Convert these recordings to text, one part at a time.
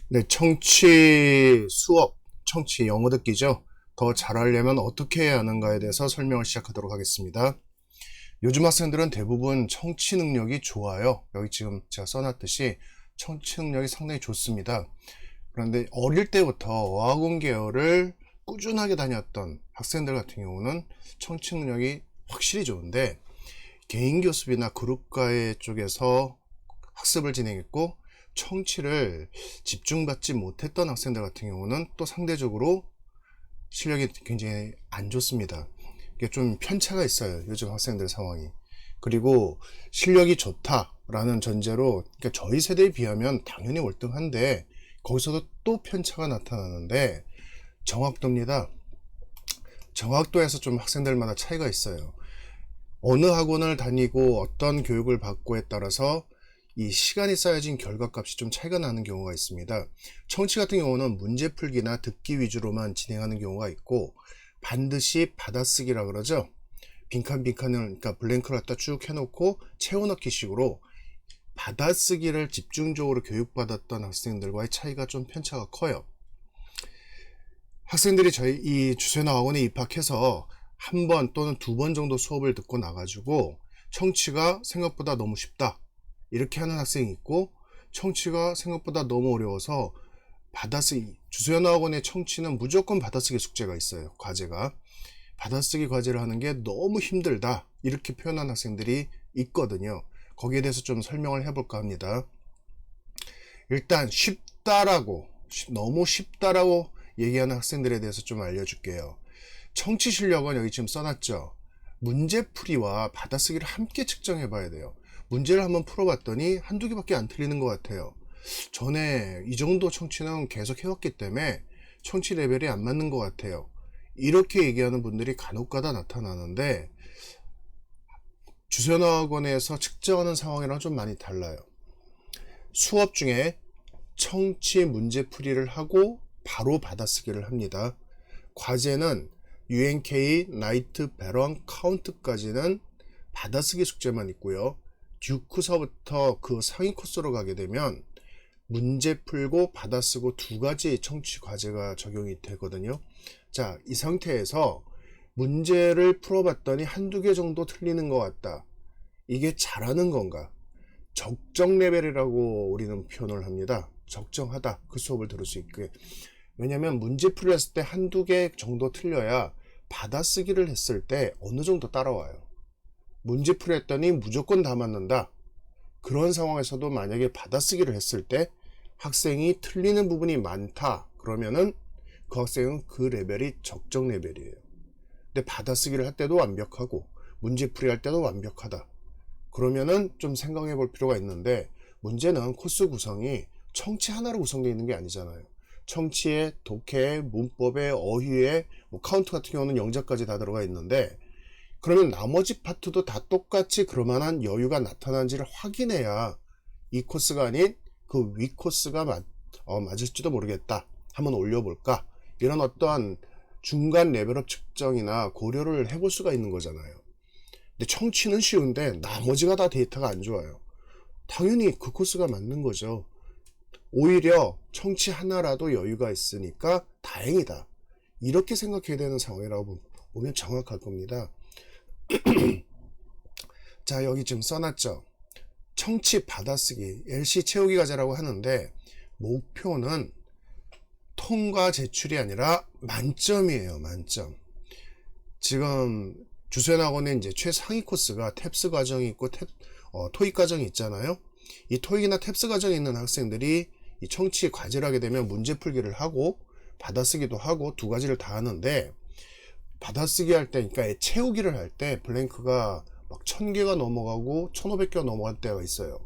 네, 청취 수업, 청취 영어 듣기죠. 더 잘하려면 어떻게 해야 하는가에 대해서 설명을 시작하도록 하겠습니다. 요즘 학생들은 대부분 청취 능력이 좋아요. 여기 지금 제가 써놨듯이 청취 능력이 상당히 좋습니다. 그런데 어릴 때부터 어학원 계열을 꾸준하게 다녔던 학생들 같은 경우는 청취 능력이 확실히 좋은데, 개인 교습이나 그룹과의 쪽에서 학습을 진행했고 청취를 집중받지 못했던 학생들 같은 경우는 또 상대적으로 실력이 굉장히 안 좋습니다. 이게 좀 편차가 있어요, 요즘 학생들 상황이. 그리고 실력이 좋다라는 전제로, 그러니까 저희 세대에 비하면 당연히 월등한데 거기서도 또 편차가 나타나는데, 정확도입니다. 정확도에서 좀 학생들마다 차이가 있어요. 어느 학원을 다니고 어떤 교육을 받고에 따라서 이 시간이 쌓여진 결과값이 좀 차이가 나는 경우가 있습니다. 청취 같은 경우는 문제 풀기나 듣기 위주로만 진행하는 경우가 있고, 반드시 받아쓰기라 그러죠. 빈칸빈칸을, 그러니까 블랭크를 갖다 쭉 해놓고 채워넣기 식으로 받아쓰기를 집중적으로 교육받았던 학생들과의 차이가 좀 편차가 커요. 학생들이 저희 이 주세나 학원에 입학해서 한 번 또는 두 번 정도 수업을 듣고 나가지고 청취가 생각보다 너무 쉽다 이렇게 하는 학생이 있고, 청취가 생각보다 너무 어려워서 받아쓰기, 주소연 학원의 청취는 무조건 받아쓰기 숙제가 있어요. 과제가 받아쓰기 과제를 하는 게 너무 힘들다 이렇게 표현한 학생들이 있거든요. 거기에 대해서 좀 설명을 해볼까 합니다. 일단 쉽다라고, 너무 쉽다라고 얘기하는 학생들에 대해서 좀 알려줄게요. 청취 실력은 여기 지금 써놨죠. 문제풀이와 받아쓰기를 함께 측정해 봐야 돼요. 문제를 한번 풀어봤더니 한두 개밖에 안 틀리는 것 같아요. 전에 이 정도 청취는 계속 해왔기 때문에 청취 레벨이 안 맞는 것 같아요. 이렇게 얘기하는 분들이 간혹가다 나타나는데, 주선학원에서 측정하는 상황이랑 좀 많이 달라요. 수업 중에 청취 문제풀이를 하고 바로 받아쓰기를 합니다. 과제는 UNK, 나이트, 배런, 카운트까지는 받아쓰기 숙제만 있고요. 듀크서부터 그 상위 코스로 가게 되면 문제 풀고 받아쓰고 두 가지 청취 과제가 적용이 되거든요. 자, 이 상태에서 문제를 풀어봤더니 한두 개 정도 틀리는 것 같다. 이게 잘하는 건가? 적정 레벨이라고 우리는 표현을 합니다. 적정하다. 그 수업을 들을 수 있게. 왜냐면 문제풀이를 했을 때 한두 개 정도 틀려야 받아쓰기를 했을 때 어느 정도 따라와요. 문제풀이 했더니 무조건 다 맞는다. 그런 상황에서도 만약에 받아쓰기를 했을 때 학생이 틀리는 부분이 많다 그러면은 그 학생은 그 레벨이 적정 레벨이에요. 근데 받아쓰기를 할 때도 완벽하고 문제풀이 할 때도 완벽하다 그러면은 좀 생각해 볼 필요가 있는데, 문제는 코스 구성이 청취 하나로 구성되어 있는 게 아니잖아요. 청취에, 독해에, 문법에, 어휘에, 카운트 같은 경우는 영자까지 다 들어가 있는데, 그러면 나머지 파트도 다 똑같이 그럴만한 여유가 나타난지를 확인해야 이 코스가 아닌 그 위 코스가 맞을지도 모르겠다, 한번 올려볼까, 이런 어떠한 중간 레벨업 측정이나 고려를 해볼 수가 있는 거잖아요. 근데 청취는 쉬운데 나머지가 다 데이터가 안 좋아요. 당연히 그 코스가 맞는 거죠. 오히려 청취 하나라도 여유가 있으니까 다행이다, 이렇게 생각해야 되는 상황이라고 보면 정확할 겁니다. 자, 여기 지금 써놨죠. 청취 받아쓰기 LC 채우기 과제라고 하는데, 목표는 통과 제출이 아니라 만점이에요. 만점. 지금 주소연학원에 이제 최상위 코스가 탭스 과정이 있고 토익 과정이 있잖아요. 이 토익이나 탭스 과정에 있는 학생들이 이 청취 과제를 하게 되면 문제 풀기를 하고 받아쓰기도 하고 두 가지를 다 하는데, 받아쓰기 할 때, 그러니까 채우기를 할 때 블랭크가 막 1000개가 넘어가고 1500개가 넘어갈 때가 있어요.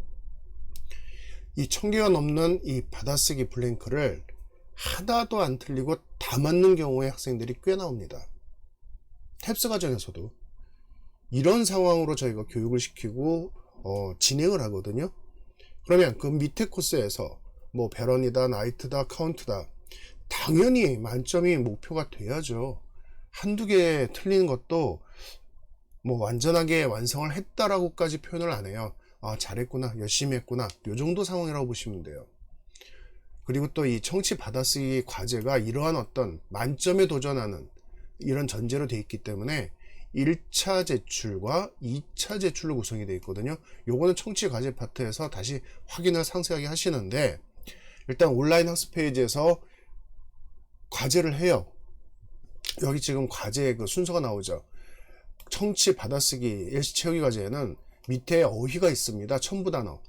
이 1000개가 넘는 이 받아쓰기 블랭크를 하나도 안 틀리고 다 맞는 경우의 학생들이 꽤 나옵니다. 탭스 과정에서도. 이런 상황으로 저희가 교육을 시키고 진행을 하거든요. 그러면 그 밑에 코스에서 뭐 배런이다, 나이트다, 카운트다, 당연히 만점이 목표가 돼야죠. 한두 개 틀리는 것도 뭐 완전하게 완성을 했다라고까지 표현을 안 해요. 아, 잘했구나, 열심히 했구나, 요 정도 상황이라고 보시면 돼요. 그리고 또 이 청취 받아쓰기 과제가 이러한 어떤 만점에 도전하는 이런 전제로 되어 있기 때문에 1차 제출과 2차 제출로 구성이 되어 있거든요. 요거는 청취 과제 파트에서 다시 확인을 상세하게 하시는데, 일단 온라인 학습 페이지에서 과제를 해요. 여기 지금 과제 그 순서가 나오죠. 청취 받아쓰기 일시 채우기 과제에는 밑에 어휘가 있습니다. 첨부 단어.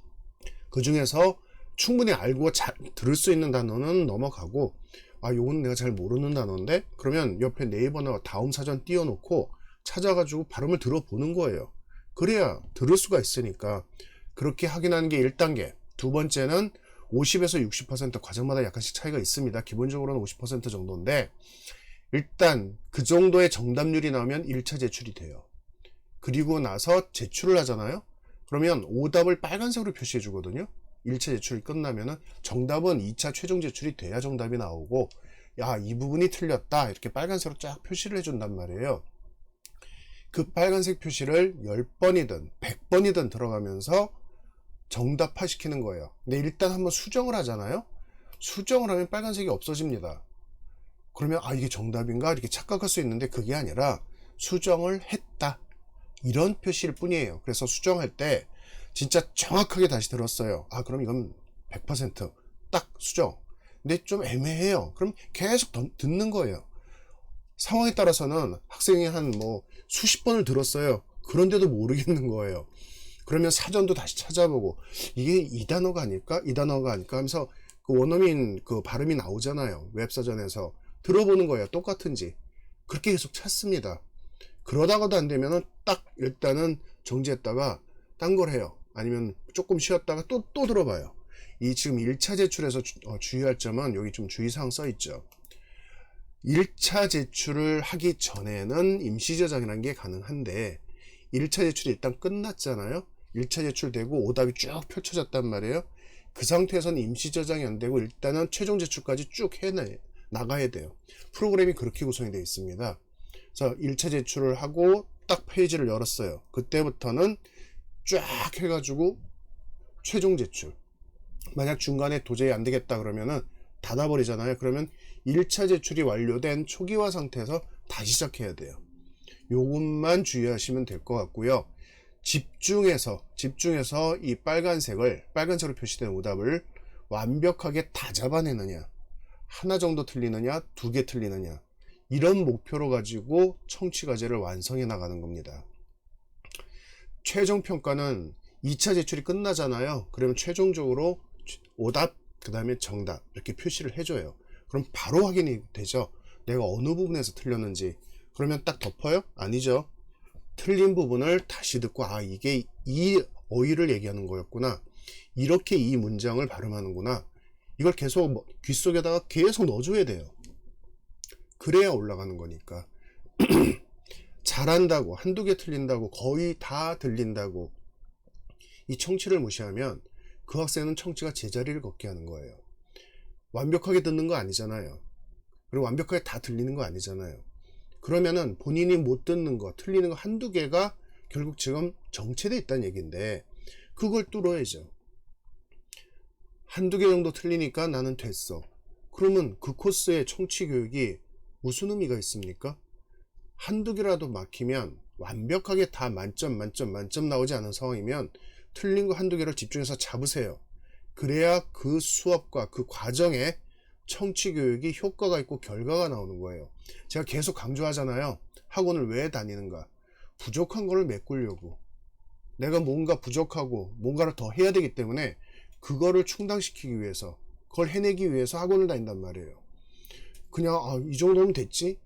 그 중에서 충분히 알고 잘 들을 수 있는 단어는 넘어가고, 아 요건 내가 잘 모르는 단어인데, 그러면 옆에 네이버나 다음 사전 띄워놓고 찾아가지고 발음을 들어보는 거예요. 그래야 들을 수가 있으니까. 그렇게 확인하는 게 1단계. 두 번째는 50에서 60% 과정마다 약간씩 차이가 있습니다. 기본적으로는 50% 정도인데, 일단 그 정도의 정답률이 나오면 1차 제출이 돼요. 그리고 나서 제출을 하잖아요. 그러면 오답을 빨간색으로 표시해 주거든요. 1차 제출이 끝나면은 정답은 2차 최종 제출이 돼야 정답이 나오고, 야, 이 부분이 틀렸다 이렇게 빨간색으로 쫙 표시를 해준단 말이에요. 그 빨간색 표시를 10번이든 100번이든 들어가면서 정답화 시키는 거예요. 근데 일단 한번 수정을 하잖아요. 수정을 하면 빨간색이 없어집니다. 그러면 아 이게 정답인가 이렇게 착각할 수 있는데, 그게 아니라 수정을 했다 이런 표시일 뿐이에요. 그래서 수정할 때 진짜 정확하게 다시 들었어요. 아 그럼 이건 100%딱 수정. 근데 좀 애매해요. 그럼 계속 듣는 거예요. 상황에 따라서는 학생이 한 뭐 수십 번을 들었어요. 그런데도 모르겠는 거예요. 그러면 사전도 다시 찾아보고, 이게 이 단어가 아닐까 이 단어가 아닐까 하면서 그 원어민 그 발음이 나오잖아요. 웹사전에서 들어보는 거예요. 똑같은지. 그렇게 계속 찾습니다. 그러다가도 안 되면은 딱 일단은 정지했다가 딴 걸 해요. 아니면 조금 쉬었다가 또 들어봐요. 이 지금 1차 제출에서 주의할 점은 여기 좀 주의사항 써 있죠. 1차 제출을 하기 전에는 임시 저장이라는 게 가능한데, 1차 제출이 일단 끝났잖아요. 1차 제출되고 오답이 쭉 펼쳐졌단 말이에요. 그 상태에서는 임시 저장이 안 되고 일단은 최종 제출까지 쭉 나가야 돼요. 프로그램이 그렇게 구성이 되어 있습니다. 그래서 1차 제출을 하고 딱 페이지를 열었어요. 그때부터는 쫙 해가지고 최종 제출. 만약 중간에 도저히 안 되겠다 그러면은 닫아버리잖아요. 그러면 1차 제출이 완료된 초기화 상태에서 다시 시작해야 돼요. 요것만 주의하시면 될 것 같고요. 집중해서 이 빨간색으로 표시된 오답을 완벽하게 다 잡아내느냐, 하나 정도 틀리느냐, 2개 틀리느냐, 이런 목표로 가지고 청취 과제를 완성해 나가는 겁니다. 최종 평가는 2차 제출이 끝나잖아요. 그러면 최종적으로 오답, 그 다음에 정답 이렇게 표시를 해줘요. 그럼 바로 확인이 되죠. 내가 어느 부분에서 틀렸는지. 그러면 딱 덮어요? 아니죠. 틀린 부분을 다시 듣고, 아 이게 이 어휘를 얘기하는 거였구나, 이렇게 이 문장을 발음하는구나, 이걸 계속 귓속에다가 계속 넣어줘야 돼요. 그래야 올라가는 거니까. 잘한다고, 한두 개 틀린다고, 거의 다 들린다고 이 청취를 무시하면 그 학생은 청취가 제자리를 걷게 하는 거예요. 완벽하게 듣는 거 아니잖아요. 그리고 완벽하게 다 들리는 거 아니잖아요. 그러면은 본인이 못 듣는 거, 틀리는 거 한두 개가 결국 지금 정체되어 있다는 얘기인데, 그걸 뚫어야죠. 한두 개 정도 틀리니까 나는 됐어. 그러면 그 코스의 청취 교육이 무슨 의미가 있습니까? 한두 개라도 막히면, 완벽하게 다 만점 나오지 않은 상황이면 틀린 거 한두 개를 집중해서 잡으세요. 그래야 그 수업과 그 과정에 청취 교육이 효과가 있고 결과가 나오는 거예요. 제가 계속 강조하잖아요. 학원을 왜 다니는가? 부족한 거를 메꾸려고. 내가 뭔가 부족하고 뭔가를 더 해야 되기 때문에 그거를 충당시키기 위해서, 그걸 해내기 위해서 학원을 다닌단 말이에요. 그냥 이 정도면 됐지?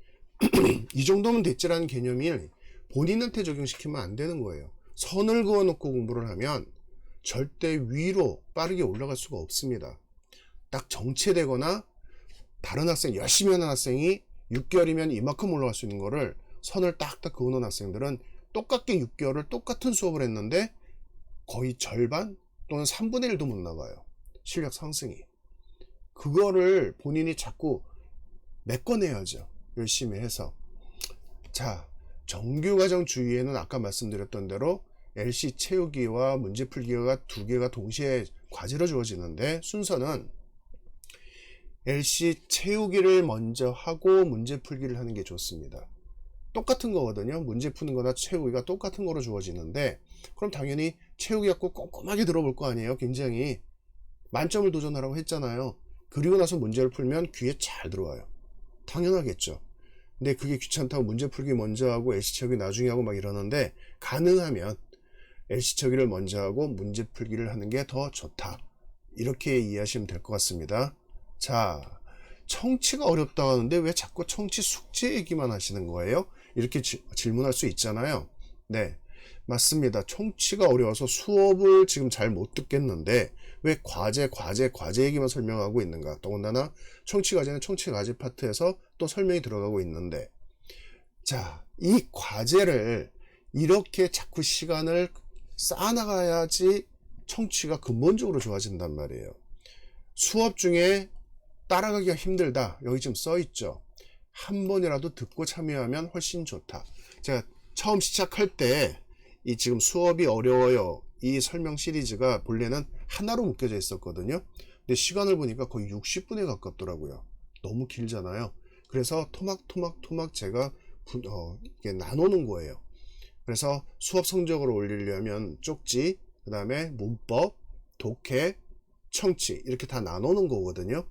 이 정도면 됐지라는 개념이 본인한테 적용시키면 안 되는 거예요. 선을 그어놓고 공부를 하면 절대 위로 빠르게 올라갈 수가 없습니다. 딱 정체되거나 다른 학생, 열심히 하는 학생이 6개월이면 이만큼 올라갈 수 있는 거를 선을 딱딱 그어놓은 학생들은 똑같게 6개월을 똑같은 수업을 했는데 거의 절반 또는 3분의 1도 못 나가요. 실력 상승이. 그거를 본인이 자꾸 메꿔내야죠. 열심히 해서. 자, 정규과정 주위에는 아까 말씀드렸던 대로 LC 채우기와 문제풀기가 2개가 동시에 과제로 주어지는데, 순서는 LC 채우기를 먼저 하고 문제 풀기를 하는 게 좋습니다. 똑같은 거거든요. 문제 푸는 거나 채우기가 똑같은 거로 주어지는데, 그럼 당연히 채우기 갖고 꼼꼼하게 들어볼 거 아니에요. 굉장히 만점을 도전하라고 했잖아요. 그리고 나서 문제를 풀면 귀에 잘 들어와요. 당연하겠죠. 근데 그게 귀찮다고 문제 풀기 먼저 하고 LC 채우기 나중에 하고 막 이러는데, 가능하면 LC 채우기를 먼저 하고 문제 풀기를 하는 게 더 좋다, 이렇게 이해하시면 될 것 같습니다. 자, 청취가 어렵다고 하는데 왜 자꾸 청취 숙제 얘기만 하시는 거예요? 이렇게 질문할 수 있잖아요. 네, 맞습니다. 청취가 어려워서 수업을 지금 잘 못 듣겠는데 왜 과제 얘기만 설명하고 있는가? 더군다나 청취 과제는 청취 과제 파트에서 또 설명이 들어가고 있는데, 자, 이 과제를 이렇게 자꾸 시간을 쌓아나가야지 청취가 근본적으로 좋아진단 말이에요. 수업 중에 따라가기가 힘들다, 여기 지금 써있죠. 한 번이라도 듣고 참여하면 훨씬 좋다. 제가 처음 시작할 때 이 지금 수업이 어려워요, 이 설명 시리즈가 본래는 하나로 묶여져 있었거든요. 근데 시간을 보니까 거의 60분에 가깝더라고요. 너무 길잖아요. 그래서 토막 제가 이게 나누는 거예요. 그래서 수업 성적을 올리려면 쪽지, 그 다음에 문법, 독해, 청취, 이렇게 다 나누는 거거든요.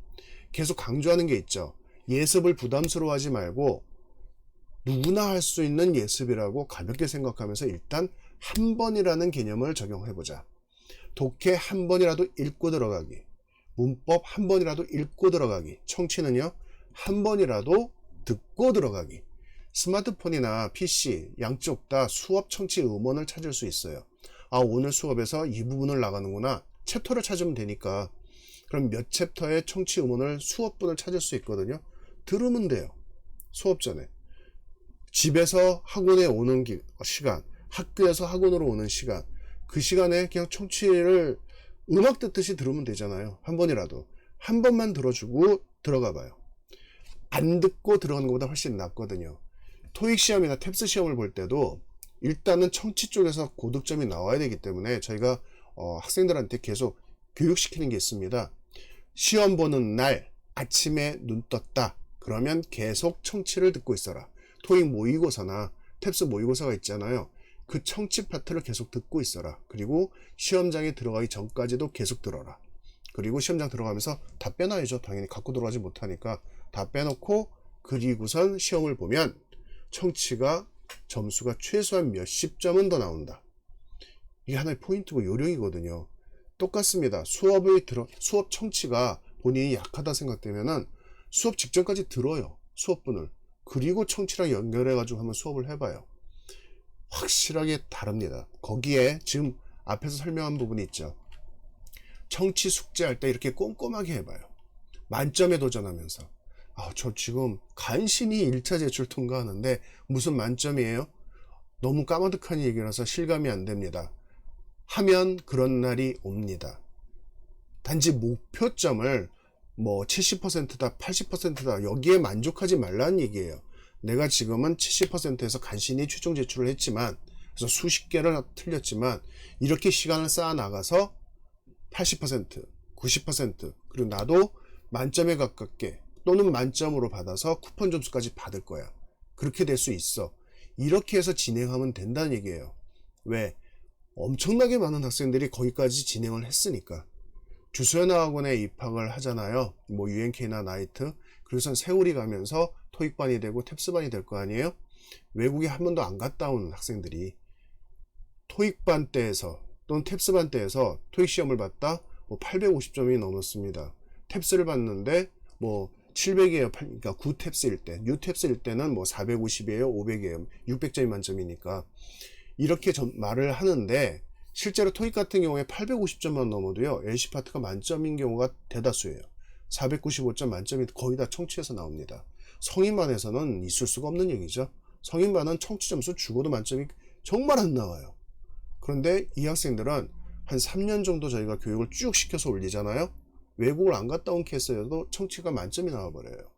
계속 강조하는 게 있죠. 예습을 부담스러워하지 말고 누구나 할 수 있는 예습이라고 가볍게 생각하면서 일단 한 번이라는 개념을 적용해보자. 독해 한 번이라도 읽고 들어가기, 문법 한 번이라도 읽고 들어가기, 청취는요 한 번이라도 듣고 들어가기. 스마트폰이나 PC 양쪽 다 수업 청취 음원을 찾을 수 있어요. 아, 오늘 수업에서 이 부분을 나가는구나, 챕터를 찾으면 되니까. 그럼 몇 챕터의 청취 음원을 수업분을 찾을 수 있거든요. 들으면 돼요. 수업 전에. 집에서 학원에 오는 시간, 학교에서 학원으로 오는 시간, 그 시간에 그냥 청취를 음악 듣듯이 들으면 되잖아요. 한 번이라도. 한 번만 들어주고 들어가 봐요. 안 듣고 들어가는 것보다 훨씬 낫거든요. 토익 시험이나 탭스 시험을 볼 때도 일단은 청취 쪽에서 고득점이 나와야 되기 때문에 저희가 학생들한테 계속 교육시키는 게 있습니다. 시험 보는 날 아침에 눈 떴다, 그러면 계속 청취를 듣고 있어라. 토익 모의고사나 탭스 모의고사가 있잖아요. 그 청취 파트를 계속 듣고 있어라. 그리고 시험장에 들어가기 전까지도 계속 들어라. 그리고 시험장 들어가면서 다 빼놔야죠. 당연히 갖고 들어가지 못하니까 다 빼놓고, 그리고선 시험을 보면 청취가 점수가 최소한 몇십 점은 더 나온다. 이게 하나의 포인트고 요령이거든요. 똑같습니다. 수업 청취가 본인이 약하다 생각되면은 수업 직전까지 들어요. 수업분을. 그리고 청취랑 연결해가지고 한번 수업을 해봐요. 확실하게 다릅니다. 거기에 지금 앞에서 설명한 부분이 있죠. 청취 숙제할 때 이렇게 꼼꼼하게 해봐요. 만점에 도전하면서. 아, 저 지금 간신히 1차 제출 통과하는데 무슨 만점이에요? 너무 까마득한 얘기라서 실감이 안 됩니다. 하면 그런 날이 옵니다. 단지 목표점을 뭐 70%다 80%다 여기에 만족하지 말라는 얘기예요. 내가 지금은 70%에서 간신히 최종 제출을 했지만, 그래서 수십 개를 틀렸지만 이렇게 시간을 쌓아 나가서 80%, 90%, 그리고 나도 만점에 가깝게 또는 만점으로 받아서 쿠폰 점수까지 받을 거야. 그렇게 될 수 있어. 이렇게 해서 진행하면 된다는 얘기예요. 왜? 엄청나게 많은 학생들이 거기까지 진행을 했으니까. 주소연화학원에 입학을 하잖아요. 뭐 UNK나 나이트. 그래서 세월이 가면서 토익반이 되고 탭스반이 될 거 아니에요. 외국에 한 번도 안 갔다 온 학생들이 토익반 때에서 또는 탭스반 때에서 토익 시험을 봤다, 뭐 850점이 넘었습니다. 탭스를 봤는데 뭐 700이에요. 그러니까 9탭스일 때, 뉴탭스일 때는 뭐 450이에요, 500이에요, 600점이 만점이니까. 이렇게 말을 하는데 실제로 토익 같은 경우에 850점만 넘어도요, LC 파트가 만점인 경우가 대다수예요. 495점 만점이 거의 다 청취에서 나옵니다. 성인반에서는 있을 수가 없는 얘기죠. 성인반은 청취 점수 죽어도 만점이 정말 안 나와요. 그런데 이 학생들은 한 3년 정도 저희가 교육을 쭉 시켜서 올리잖아요. 외국을 안 갔다 온 케이스여도 청취가 만점이 나와버려요.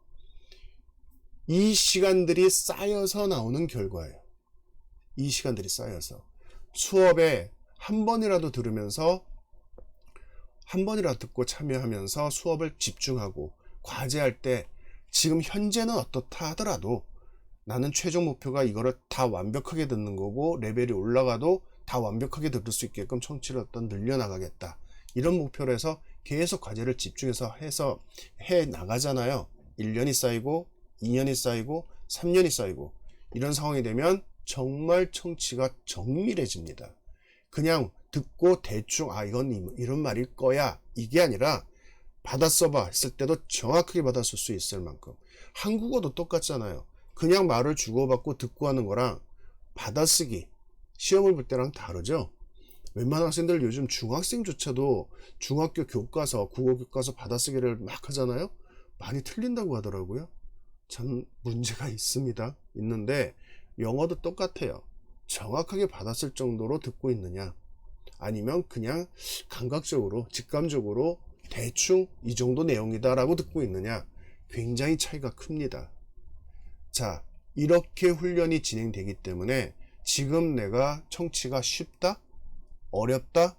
이 시간들이 쌓여서 나오는 결과예요. 이 시간들이 쌓여서 수업에 한 번이라도 들으면서, 한 번이라도 듣고 참여하면서 수업을 집중하고 과제할 때 지금 현재는 어떻다 하더라도 나는 최종 목표가 이거를 다 완벽하게 듣는 거고, 레벨이 올라가도 다 완벽하게 들을 수 있게끔 청취를 늘려나가겠다. 이런 목표로 해서 계속 과제를 집중해서 해서 해 나가잖아요. 1년이 쌓이고 2년이 쌓이고 3년이 쌓이고, 이런 상황이 되면 정말 청취가 정밀해집니다. 그냥 듣고 대충 이건 이런 말일 거야, 이게 아니라 받아 써봐 했을 때도 정확하게 받아쓸 수 있을 만큼. 한국어도 똑같잖아요. 그냥 말을 주고받고 듣고 하는 거랑 받아쓰기, 시험을 볼 때랑 다르죠. 웬만한 학생들 요즘 중학생조차도 중학교 교과서, 국어 교과서 받아쓰기를 막 하잖아요. 많이 틀린다고 하더라고요. 참 문제가 있는데 영어도 똑같아요. 정확하게 받았을 정도로 듣고 있느냐, 아니면 그냥 감각적으로, 직감적으로 대충 이 정도 내용이다 라고 듣고 있느냐, 굉장히 차이가 큽니다. 자, 이렇게 훈련이 진행되기 때문에 지금 내가 청취가 쉽다? 어렵다?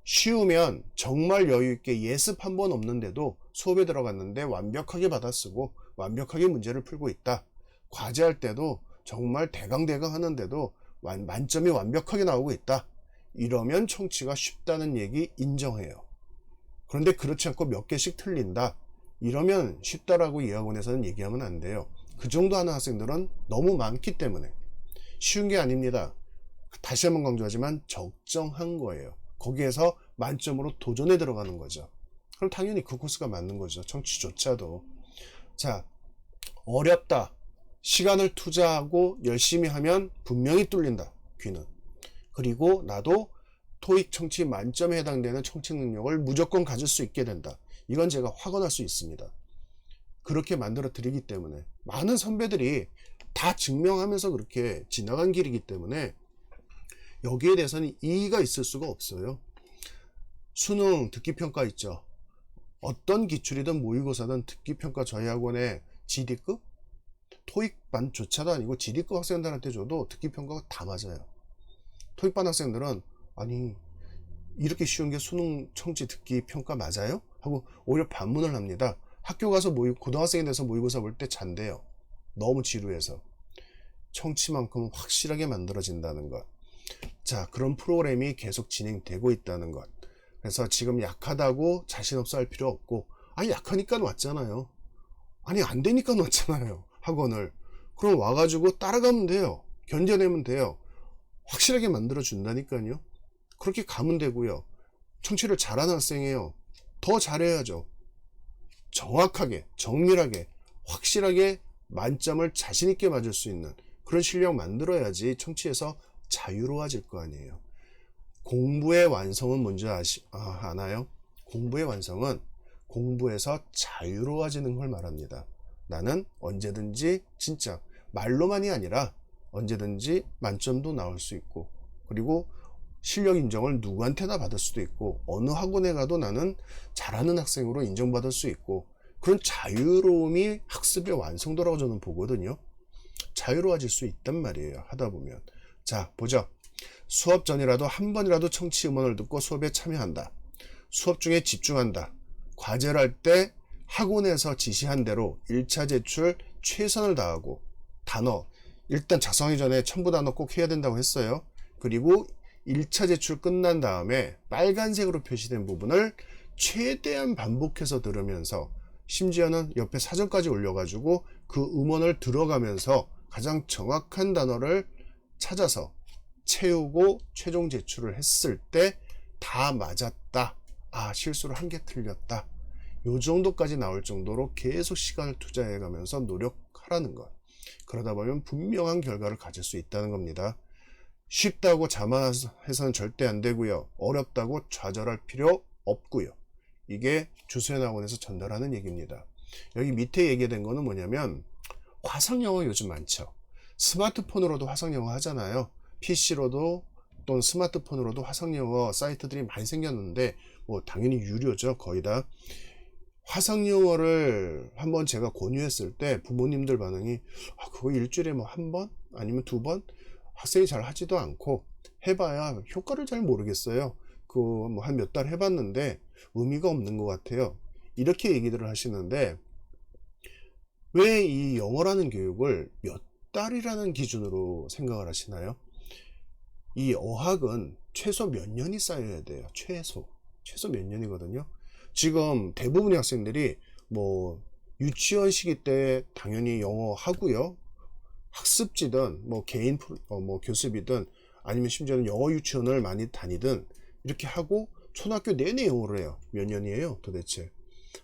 쉬우면 정말 여유있게 예습 한 번 없는데도 수업에 들어갔는데 완벽하게 받아쓰고 완벽하게 문제를 풀고 있다. 과제할 때도 정말 대강대강 하는데도 만점이 완벽하게 나오고 있다. 이러면 청취가 쉽다는 얘기 인정해요. 그런데 그렇지 않고 몇 개씩 틀린다. 이러면 쉽다라고 이 학원에서는 얘기하면 안 돼요. 그 정도 하는 학생들은 너무 많기 때문에. 쉬운 게 아닙니다. 다시 한번 강조하지만 적정한 거예요. 거기에서 만점으로 도전에 들어가는 거죠. 그럼 당연히 그 코스가 맞는 거죠. 청취조차도. 자, 어렵다. 시간을 투자하고 열심히 하면 분명히 뚫린다, 귀는. 그리고 나도 토익 청취 만점에 해당되는 청취 능력을 무조건 가질 수 있게 된다. 이건 제가 확언할 수 있습니다. 그렇게 만들어 드리기 때문에 많은 선배들이 다 증명하면서 그렇게 지나간 길이기 때문에 여기에 대해서는 이의가 있을 수가 없어요. 수능 듣기평가 있죠. 어떤 기출이든 모의고사든 듣기평가 저희 학원에 GD급? 토익반조차도 아니고 GD급 학생들한테 줘도 듣기평가가 다 맞아요. 토익반 학생들은 아니 이렇게 쉬운 게 수능 청취 듣기 평가 맞아요? 하고 오히려 반문을 합니다. 학교 가서 고등학생이 돼서 모의고사 볼 때 잔대요. 너무 지루해서. 청취만큼은 확실하게 만들어진다는 것. 자, 그런 프로그램이 계속 진행되고 있다는 것. 그래서 지금 약하다고 자신 없어 할 필요 없고, 아니 약하니까 왔잖아요. 아니 안 되니까 왔잖아요, 학원을. 그럼 와가지고 따라가면 돼요. 견뎌내면 돼요. 확실하게 만들어 준다니까요. 그렇게 가면 되고요. 청취를 잘하는 학생이에요. 더 잘해야죠. 정확하게, 정밀하게, 확실하게 만점을 자신있게 맞을 수 있는 그런 실력 만들어야지 청취에서 자유로워질 거 아니에요. 공부의 완성은 뭔지 아나요? 공부의 완성은 공부에서 자유로워지는 걸 말합니다. 나는 언제든지 진짜 말로만이 아니라 언제든지 만점도 나올 수 있고, 그리고 실력 인정을 누구한테나 받을 수도 있고, 어느 학원에 가도 나는 잘하는 학생으로 인정받을 수 있고, 그런 자유로움이 학습의 완성도라고 저는 보거든요. 자유로워질 수 있단 말이에요, 하다 보면. 자, 보죠. 수업 전이라도 한 번이라도 청취 음원을 듣고 수업에 참여한다. 수업 중에 집중한다. 과제를 할 때 학원에서 지시한 대로 1차 제출 최선을 다하고, 단어 일단 작성하기 전에 첨부 단어 꼭 해야 된다고 했어요. 그리고 1차 제출 끝난 다음에 빨간색으로 표시된 부분을 최대한 반복해서 들으면서, 심지어는 옆에 사전까지 올려가지고 그 음원을 들어가면서 가장 정확한 단어를 찾아서 채우고 최종 제출을 했을 때 다 맞았다. 실수를 한 개 틀렸다. 요 정도까지 나올 정도로 계속 시간을 투자해 가면서 노력하라는 것. 그러다 보면 분명한 결과를 가질 수 있다는 겁니다. 쉽다고 자만해서는 절대 안 되고요. 어렵다고 좌절할 필요 없고요. 이게 주소연 학원에서 전달하는 얘기입니다. 여기 밑에 얘기된 거는 뭐냐면, 화상영어 요즘 많죠. 스마트폰으로도 화상영어 하잖아요. PC로도 또는 스마트폰으로도 화상영어 사이트들이 많이 생겼는데, 당연히 유료죠. 거의 다. 화상영어를 한번 제가 권유했을 때 부모님들 반응이 그거 일주일에 한 번? 아니면 2번? 학생이 잘 하지도 않고 해봐야 효과를 잘 모르겠어요. 한 몇 달 해봤는데 의미가 없는 것 같아요. 이렇게 얘기들을 하시는데, 왜 이 영어라는 교육을 몇 달이라는 기준으로 생각을 하시나요? 이 어학은 최소 몇 년이 쌓여야 돼요. 최소 몇 년이거든요. 지금 대부분의 학생들이 뭐 유치원 시기 때 당연히 영어 하고요. 학습지든 뭐 개인 뭐 교습이든 아니면 심지어는 영어 유치원을 많이 다니든 이렇게 하고 초등학교 내내 영어를 해요. 몇 년이에요 도대체?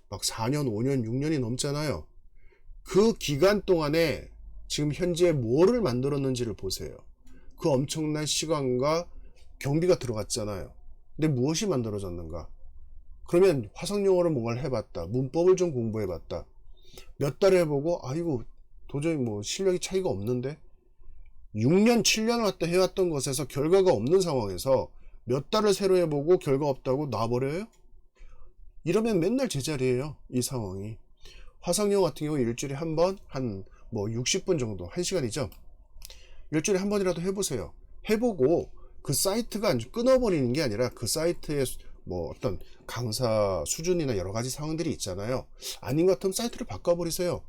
막 4년 5년 6년이 넘잖아요. 그 기간 동안에 지금 현재 뭐를 만들었는지를 보세요. 그 엄청난 시간과 경비가 들어갔잖아요. 근데 무엇이 만들어졌는가? 그러면 화성영어를 뭔가를 해봤다. 문법을 좀 공부해봤다. 몇 달 해보고 아이고 도저히 뭐 실력이 차이가 없는데 6년 7년 왔다 해왔던 것에서 결과가 없는 상황에서 몇 달을 새로 해보고 결과 없다고 놔버려요? 이러면 맨날 제자리예요. 이 상황이. 화성영어 같은 경우 일주일에 한 번 한 뭐 60분 정도 1시간이죠. 일주일에 한 번이라도 해보세요. 해보고 그 사이트가 끊어버리는 게 아니라 그 사이트에 뭐 어떤 강사 수준이나 여러 가지 상황들이 있잖아요. 아닌 것 같으면 사이트를 바꿔버리세요.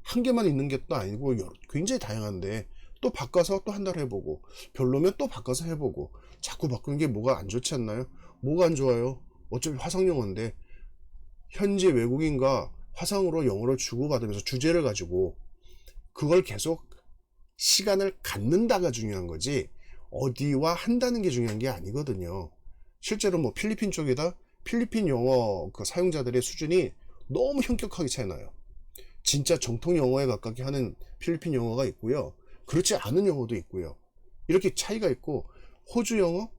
한 개만 있는 게 또 아니고 굉장히 다양한데 또 바꿔서 또 한 달 해보고 별로면 또 바꿔서 해보고 자꾸 바꾸는 게 뭐가 안 좋지 않나요? 뭐가 안 좋아요? 어차피 화상영어인데 현지 외국인과 화상으로 영어를 주고받으면서 주제를 가지고 그걸 계속 시간을 갖는다가 중요한 거지 어디와 한다는 게 중요한 게 아니거든요. 실제로 뭐 필리핀 쪽이다 필리핀 영어 그 사용자들의 수준이 너무 현격하게 차이 나요. 진짜 정통 영어에 가깝게 하는 필리핀 영어가 있고요. 그렇지 않은 영어도 있고요. 이렇게 차이가 있고 호주 영어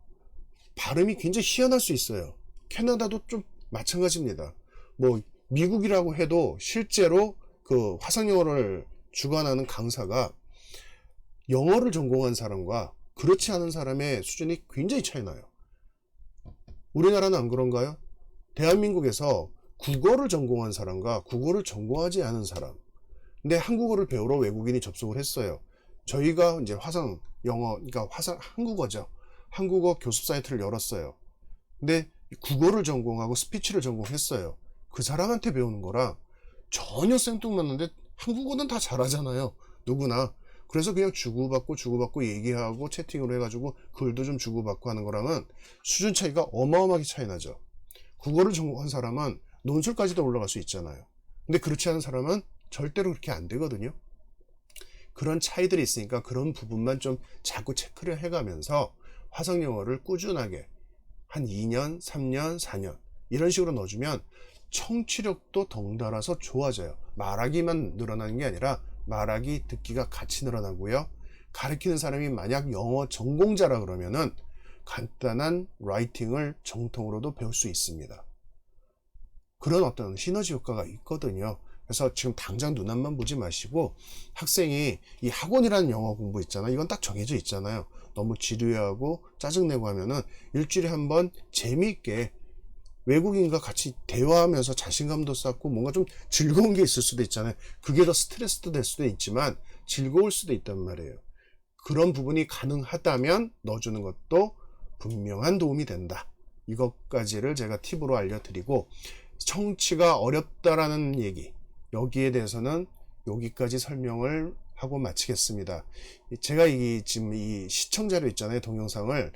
발음이 굉장히 희한할 수 있어요. 캐나다도 좀 마찬가지입니다. 뭐 미국이라고 해도 실제로 그 화상영어를 주관하는 강사가 영어를 전공한 사람과 그렇지 않은 사람의 수준이 굉장히 차이 나요. 우리나라는 안 그런가요? 대한민국에서 국어를 전공한 사람과 국어를 전공하지 않은 사람. 근데 한국어를 배우러 외국인이 접속을 했어요. 저희가 이제 화상 영어, 그러니까 화상 한국어죠. 한국어 교습 사이트를 열었어요. 근데 국어를 전공하고 스피치를 전공했어요. 그 사람한테 배우는 거랑 전혀 생뚱맞는데 한국어는 다 잘하잖아요. 누구나. 그래서 그냥 주고받고 얘기하고 채팅으로 해가지고 글도 좀 주고받고 하는 거랑은 수준 차이가 어마어마하게 차이 나죠. 국어를 전공한 사람은 논술까지도 올라갈 수 있잖아요. 근데 그렇지 않은 사람은 절대로 그렇게 안 되거든요. 그런 차이들이 있으니까 그런 부분만 좀 자꾸 체크를 해가면서 화상영어를 꾸준하게 한 2년, 3년, 4년 이런 식으로 넣어주면 청취력도 덩달아서 좋아져요. 말하기만 늘어나는 게 아니라 말하기, 듣기가 같이 늘어나고요. 가르치는 사람이 만약 영어 전공자라 그러면은 간단한 라이팅을 정통으로도 배울 수 있습니다. 그런 어떤 시너지 효과가 있거든요. 그래서 지금 당장 눈앞만 보지 마시고 학생이 이 학원이라는 영어 공부 있잖아요. 이건 딱 정해져 있잖아요. 너무 지루해하고 짜증내고 하면은 일주일에 한 번 재미있게 외국인과 같이 대화하면서 자신감도 쌓고 뭔가 좀 즐거운 게 있을 수도 있잖아요. 그게 더 스트레스도 될 수도 있지만 즐거울 수도 있단 말이에요. 그런 부분이 가능하다면 넣어주는 것도 분명한 도움이 된다. 이것까지를 제가 팁으로 알려드리고 청취가 어렵다라는 얘기 여기에 대해서는 여기까지 설명을 하고 마치겠습니다. 제가 지금 이 시청자료 있잖아요. 동영상을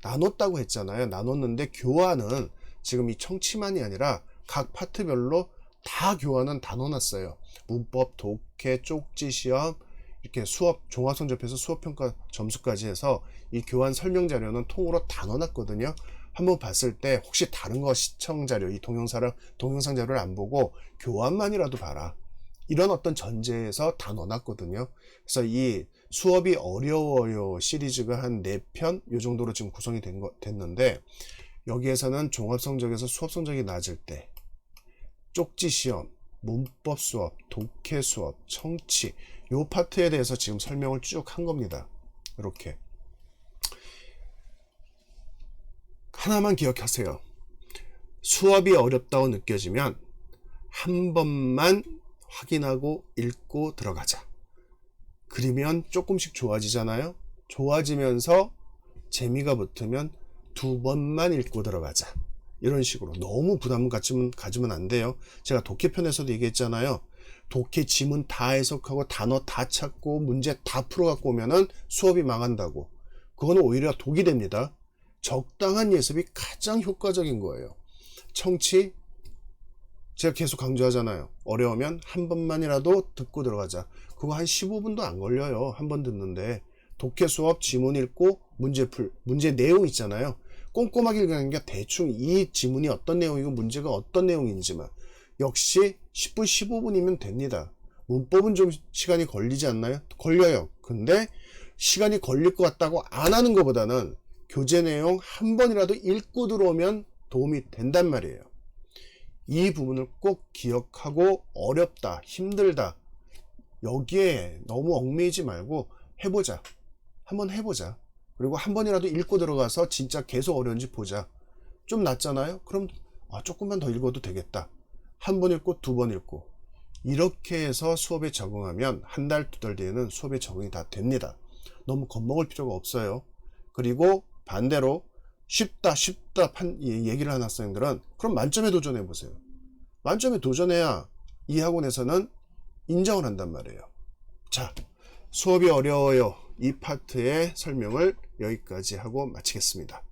나눴다고 했잖아요. 나눴는데 교환은 지금 이 청취만이 아니라 각 파트별로 다 교환은 다 넣어놨어요. 문법, 독해, 쪽지 시험, 이렇게 수업, 종합성적표에서 수업평가 점수까지 해서 이 교환 설명 자료는 통으로 다 넣어놨거든요. 한번 봤을 때 혹시 다른 거 시청 자료, 이 동영상 자료를 안 보고 교환만이라도 봐라. 이런 어떤 전제에서 다 넣어놨거든요. 그래서 이 수업이 어려워요 시리즈가 한 4편 이 정도로 지금 구성이 됐는데 여기에서는 종합성적에서 수업성적이 낮을 때 쪽지 시험, 문법 수업, 독해 수업, 청취 요 파트에 대해서 지금 설명을 쭉 한 겁니다. 이렇게 하나만 기억하세요. 수업이 어렵다고 느껴지면 한 번만 확인하고 읽고 들어가자. 그러면 조금씩 좋아지잖아요. 좋아지면서 재미가 붙으면 2번만 읽고 들어가자. 이런 식으로 너무 부담 가지면 안 돼요. 제가 독해편에서도 얘기했잖아요. 독해 지문 다 해석하고 단어 다 찾고 문제 다 풀어갖고 오면은 수업이 망한다고. 그거는 오히려 독이 됩니다. 적당한 예습이 가장 효과적인 거예요. 청취, 제가 계속 강조하잖아요. 어려우면 한 번만이라도 듣고 들어가자. 그거 한 15분도 안 걸려요. 한 번 듣는데. 독해 수업 지문 읽고 문제 내용 있잖아요. 꼼꼼하게 읽는 게 대충 이 지문이 어떤 내용이고 문제가 어떤 내용인지만. 역시 10분, 15분이면 됩니다. 문법은 좀 시간이 걸리지 않나요? 걸려요. 근데 시간이 걸릴 것 같다고 안 하는 것보다는 교재 내용 한 번이라도 읽고 들어오면 도움이 된단 말이에요. 이 부분을 꼭 기억하고 어렵다, 힘들다 여기에 너무 얽매이지 말고 해보자. 한번 해보자. 그리고 한 번이라도 읽고 들어가서 진짜 계속 어려운지 보자. 좀 낫잖아요? 그럼 조금만 더 읽어도 되겠다. 한 번 읽고 두 번 읽고 이렇게 해서 수업에 적응하면 한 달, 두 달 뒤에는 수업에 적응이 다 됩니다. 너무 겁먹을 필요가 없어요. 그리고 반대로 쉽다 얘기를 하는 학생들은 그럼 만점에 도전해 보세요. 만점에 도전해야 이 학원에서는 인정을 한단 말이에요. 자, 수업이 어려워요. 이 파트의 설명을 여기까지 하고 마치겠습니다.